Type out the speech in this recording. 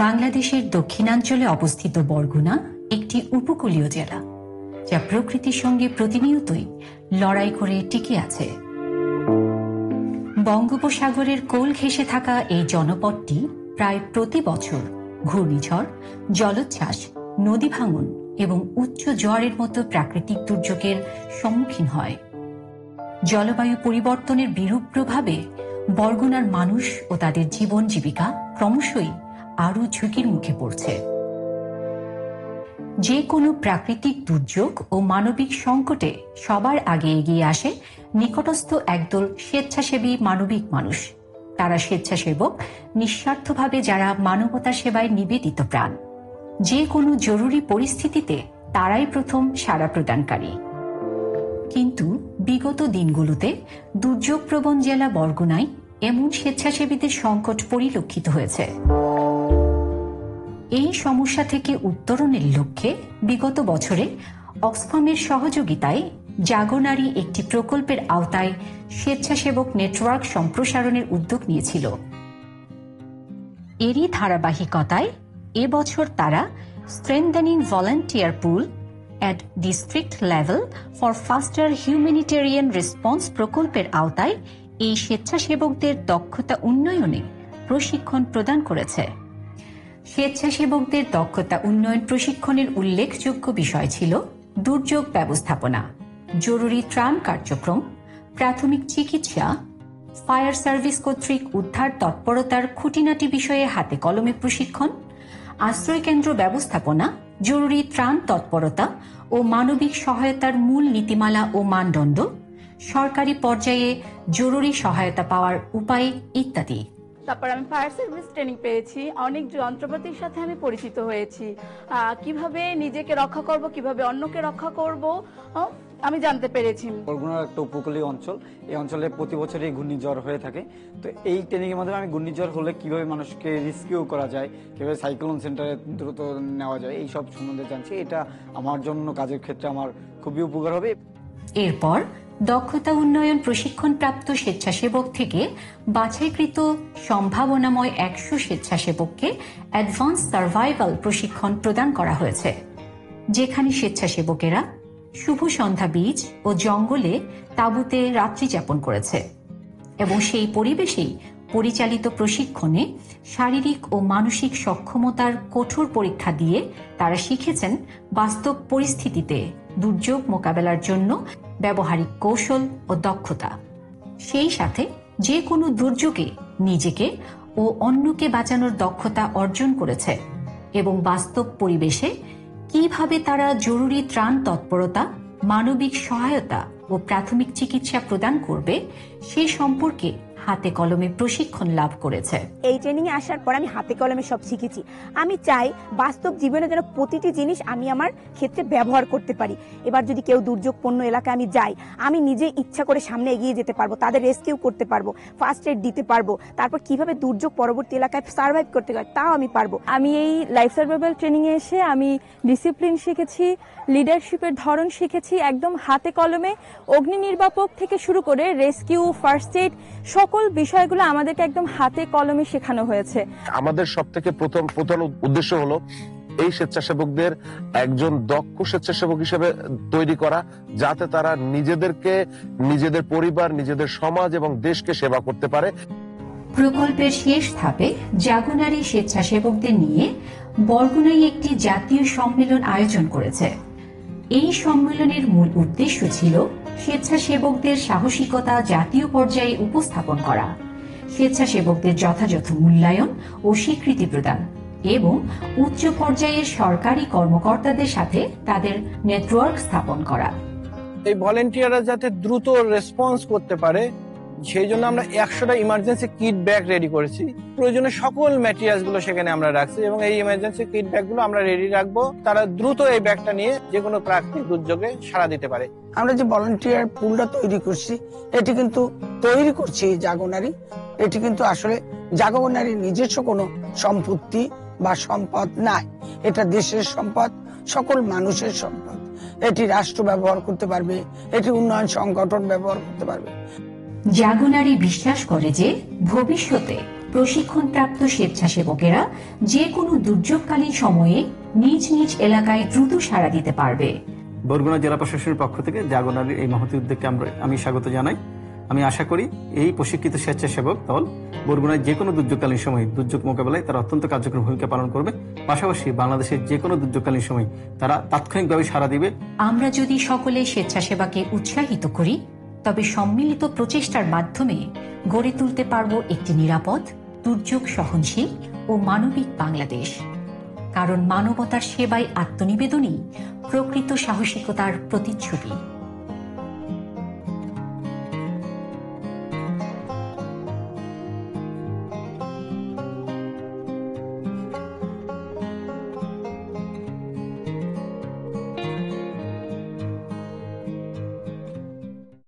বাংলাদেশের দক্ষিণাঞ্চলে অবস্থিত বরগুনা একটি উপকূলীয় জেলা, যা প্রকৃতির সঙ্গে প্রতিনিয়তই লড়াই করে টিকে আছে। বঙ্গোপসাগরের কোল ঘেঁষে থাকা এই জনপদটি প্রায় প্রতি বছর ঘূর্ণিঝড়, জলোচ্ছ্বাস, নদী ভাঙন এবং উচ্চ জোয়ারের মতো প্রাকৃতিক দুর্যোগের সম্মুখীন হয়। জলবায়ু পরিবর্তনের বিরূপ প্রভাবে বরগুনার মানুষ ও তাদের জীবন জীবিকা ক্রমশই আরও ঝুঁকির মুখে পড়ছে। যে কোনো প্রাকৃতিক দুর্যোগ ও মানবিক সংকটে সবার আগে এগিয়ে আসে নিকটস্থ একদল স্বেচ্ছাসেবী মানবিক মানুষ। তারা স্বেচ্ছাসেবক, নিঃস্বার্থভাবে যারা মানবতার সেবায় নিবেদিত প্রাণ। যে কোনো জরুরি পরিস্থিতিতে তারাই প্রথম সাড়া প্রদানকারী। কিন্তু বিগত দিনগুলোতে দুর্যোগপ্রবণ জেলা বরগুনায় এমন স্বেচ্ছাসেবীদের সংকট পরিলক্ষিত হয়েছে। এই সমস্যা থেকে উত্তরণের লক্ষ্যে বিগত বছরে অক্সফামের সহযোগিতায় জাগনারী একটি প্রকল্পের আওতায় স্বেচ্ছাসেবক নেটওয়ার্ক সম্প্রসারণের উদ্যোগ নিয়েছিল। এরই ধারাবাহিকতায় এবছর তারা strengthening volunteer pool at district level for ফাস্টার humanitarian response প্রকল্পের আওতায় এই স্বেচ্ছাসেবকদের দক্ষতা উন্নয়নে প্রশিক্ষণ প্রদান করেছে। স্বেচ্ছাসেবকদের দক্ষতা উন্নয়ন প্রশিক্ষণের উল্লেখযোগ্য বিষয় ছিল দুর্যোগ ব্যবস্থাপনা, জরুরি ত্রাণ কার্যক্রম, প্রাথমিক চিকিৎসা, ফায়ার সার্ভিস কর্তৃক উদ্ধার তৎপরতার খুঁটিনাটি বিষয়ে হাতে কলমে প্রশিক্ষণ, আশ্রয়কেন্দ্র ব্যবস্থাপনা, জরুরি ত্রাণ তৎপরতা ও মানবিক সহায়তার মূল নীতিমালা ও মানদণ্ড, সরকারি পর্যায়ে জরুরি সহায়তা পাওয়ার উপায় ইত্যাদি। তারপর আমি ফায়ার সার্ভিস ট্রেনিং পেয়েছি, অনেক যন্ত্রপাতির সাথে আমি পরিচিত হয়েছি। কিভাবে নিজেকে রক্ষা করব, কিভাবে অন্যকে রক্ষা করব আমি জানতে পেরেছি। বরগুনার একটা উপকূলীয় অঞ্চল, এই অঞ্চলে প্রতি বছরই ঘূর্ণিঝড় হয়ে থাকে। তো এই ট্রেনিং এর মাধ্যমে আমি ঘূর্ণিঝড় হলে কিভাবে মানুষকে রেস্কিউ করা যায়, কিভাবে সাইক্লোন সেন্টারে দ্রুত নেওয়া যায়, এই সব সম্বন্ধে জানছি। এটা আমার জন্য কাজের ক্ষেত্রে আমার খুবই উপকার হবে। এরপর দক্ষতা উন্নয়ন প্রশিক্ষণপ্রাপ্ত স্বেচ্ছাসেবক থেকে বাছাইকৃত সম্ভাবনাময় 100 স্বেচ্ছাসেবককে অ্যাডভান্স সার্ভাইভাল প্রশিক্ষণ প্রদান করা হয়েছে, যেখানে স্বেচ্ছাসেবকেরা শুভ সন্ধ্যা বীজ ও জঙ্গলে তাঁবুতে রাত্রি যাপন করেছে এবং সেই পরিবেশেই পরিচালিত প্রশিক্ষণে শারীরিক ও মানসিক সক্ষমতার কঠোর পরীক্ষা দিয়ে তারা শিখেছেন বাস্তব পরিস্থিতিতে দুর্যোগ মোকাবেলার জন্য ব্যবহারিক কৌশল ও দক্ষতা। সেই সাথে যে কোনো দুর্যোগে নিজেকে ও অন্যকে বাঁচানোর দক্ষতা অর্জন করেছে এবং বাস্তব পরিবেশে কিভাবে তারা জরুরি ত্রাণ তৎপরতা, মানবিক সহায়তা ও প্রাথমিক চিকিৎসা প্রদান করবে সে সম্পর্কে হাতে কলমে প্রশিক্ষণ লাভ করেছে। এই ট্রেনিং এ আসার পর আমি হাতে কলমে সব শিখেছি। আমি চাই বাস্তব জীবনে যেন প্রতিটি জিনিস আমি আমার ক্ষেত্রে ব্যবহার করতে পারি। এবার যদি কেউ দুর্যোগপূর্ণ এলাকায় আমি যাই, আমি নিজে ইচ্ছা করে সামনে এগিয়ে যেতে পারবো, তাদের রেস্কিউ করতে পারবো, ফার্স্ট এড দিতে পারবো, তারপর কিভাবে দুর্যোগ পরবর্তী এলাকায় সার্ভাইভ করতে হয় তাও আমি পারবো। আমি এই লাইফ সার্ভাইভাল ট্রেনিং এ এসে আমি ডিসিপ্লিন শিখেছি, লিডারশিপের ধরন শিখেছি, একদম হাতে কলমে অগ্নি নির্বাপক থেকে শুরু করে রেস্কিউ, ফার্স্ট এড সকল বিষয়গুলো আমাদেরকে একদম হাতে কলমে শেখানো হয়েছে। আমাদের সবথেকে প্রধান উদ্দেশ্য হলো এই স্বেচ্ছাসেবকদের একজন দক্ষ স্বেচ্ছাসেবক হিসেবে তৈরি করা, যাতে তারা নিজেদেরকে, নিজেদের পরিবার, নিজেদের সমাজ এবং দেশকে সেবা করতে পারে। প্রকল্পের শেষ ধাপে জাগনারী স্বেচ্ছাসেবকদের নিয়ে বরগুনায় একটি জাতীয় সম্মেলন আয়োজন করেছে। এই সম্মেলনের মূল উদ্দেশ্য ছিল স্বেচ্ছাসেবকদের সাহসিকতা জাতীয় পর্যায়ে উপস্থাপন করা, স্বেচ্ছাসেবকদের যথাযথ মূল্যায়ন ও স্বীকৃতি প্রদান এবং উচ্চ পর্যায়ের সরকারি কর্মকর্তাদের সাথে তাদের নেটওয়ার্ক স্থাপন করা। এই ভলেন্টিয়াররা যাতে দ্রুত রেসপন্স করতে পারে সেই জন্য আমরা 100টা ইমার্জেন্সি কিট ব্যাগ রেডি করেছি। প্রয়োজনীয় সকল ম্যাটেরিয়ালস গুলো সেখানে আমরা রাখছি এবং এই ইমার্জেন্সি কিট ব্যাগ গুলো আমরা রেডি রাখবো। তারা দ্রুত এই ব্যাগটা নিয়ে যে কোনো প্রাকৃতিক দুর্যোগে সাড়া দিতে পারে। আমরা যে ভলান্টিয়ার পুলটা তৈরি করছি, এটি কিন্তু তৈরি করছি জাগনারী। এটি কিন্তু আসলে জাগনারীর নিজস্ব কোনো সম্পত্তি বা সম্পদ নাই, এটা দেশের সম্পদ, সকল মানুষের সম্পদ। এটি রাষ্ট্র ব্যবহার করতে পারবে, এটি উন্নয়ন সংগঠন ব্যবহার করতে পারবে। জাগনারী বিশ্বাস করে যে ভবিষ্যতে প্রশিক্ষণপ্রাপ্ত স্বেচ্ছাসেবকেরা যে কোনো দুর্যোগকালীন সময়ে নিজ নিজ এলাকায় দ্রুত সাড়া দিতে পারবে। বরগুনা জেলা প্রশাসনের পক্ষ থেকে জাগরণের এই মহতী উদ্যোগকে আমি স্বাগত জানাই। আমি আশা করি এই প্রশিক্ষিত স্বেচ্ছাসেবক দল বরগুনায় যে কোনো দুর্যোগকালীন সময় দুর্যোগ মোকাবেলায় তারা অত্যন্ত কার্যকরী ভূমিকা পালন করবে। পাশাপাশি বাংলাদেশের যে কোনো দুর্যোগকালীন সময় তারা তাৎক্ষণিকভাবে সাড়া দিবে। আমরা যদি সকলে স্বেচ্ছাসেবাকে উৎসাহিত করি, তবে সম্মিলিত প্রচেষ্টার মাধ্যমে গড়ে তুলতে পারব একটি নিরাপদ, দুর্যোগ সহনশীল ও মানবিক বাংলাদেশ। কারণ মানবতার সেবায় আত্মনিবেদনই প্রকৃত সাহসিকতার প্রতিচ্ছবি।